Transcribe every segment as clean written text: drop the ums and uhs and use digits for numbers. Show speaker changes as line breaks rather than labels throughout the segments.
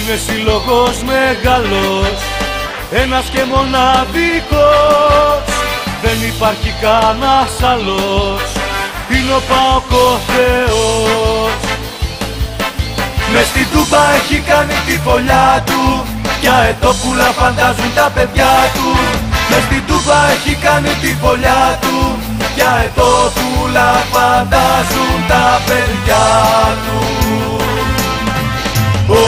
Είναι σύλλογος μεγάλος, ένας και μοναδικός. Δεν υπάρχει κανένας άλλος, είναι ο ΠΑΟΚ ο Θεός. Μες στην Τούμπα έχει κάνει τη φωλιά του, για ετόπουλα φαντάζουν τα παιδιά του. Μες στην Τούμπα έχει κάνει τη φωλιά του, για ετόπουλα φαντάζουν τα παιδιά του. Ω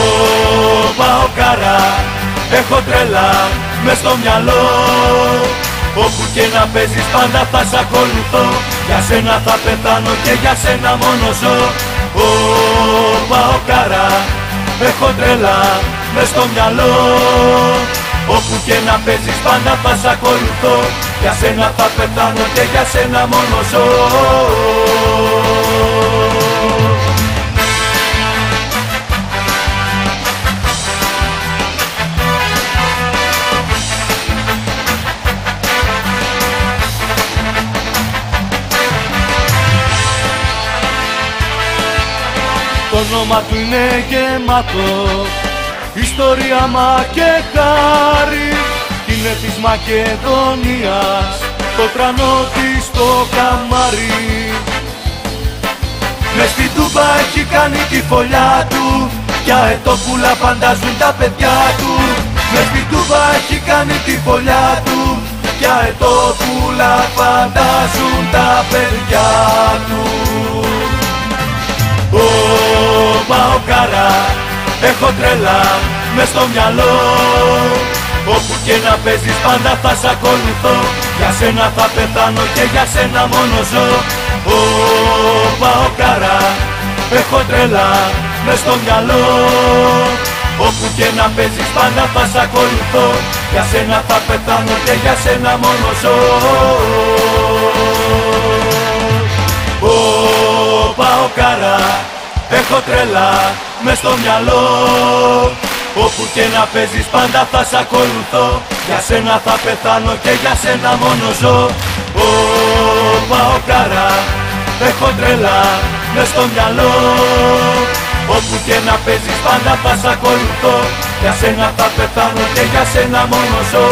Παοκάρα, έχω τρέλα μες στο μυαλό. Όπου και να παίζεις πάντα θα σ' ακολουθώ. Για σένα θα πεθάνω και για σένα μόνο ζω. Ω Παοκάρα, έχω τρέλα μες στο μυαλό. Όπου και να παίζεις πάντα θα σ' ακολουθώ. Για σένα θα πεθάνω και για σένα μόνο ζω. Το όνομα του είναι γεμάτο ιστορία μα και χάρη. Είναι της Μακεδονίας το τρανό της το καμάρι. Μες στην Τούμπα έχει κάνει τη φωλιά του, για ετόπουλα φαντάζουν τα παιδιά του. Μες στην Τούμπα έχει κάνει τη φωλιά του, για ετόπουλα φαντάζουν τα παιδιά του. Ω Παοκάρα, έχω τρέλα μες στο μυαλό. Όπου και να παίζεις πάντα θα σ' ακολουθώ. Για σένα θα πεθάνω και για σένα μόνο ζω. Ω Παοκάρα, έχω τρέλα μες στο μυαλό. Όπου και να παίζεις πάντα θα σ' ακολουθώ. Για σένα θα πεθάνω και για σένα μόνο ζω. Ω Παοκάρα, έχω τρέλα μες στο μυαλό. Όπου και να παίζεις πάντα θα σ' ακολουθώ. Για σένα θα πεθάνω και για σένα μόνο ζω. Ω Παοκάρα, έχω τρέλα μες στο μυαλό. Όπου και να παίζεις πάντα θα σ' ακολουθώ. Για σένα θα πεθάνω και για σένα μόνο ζω.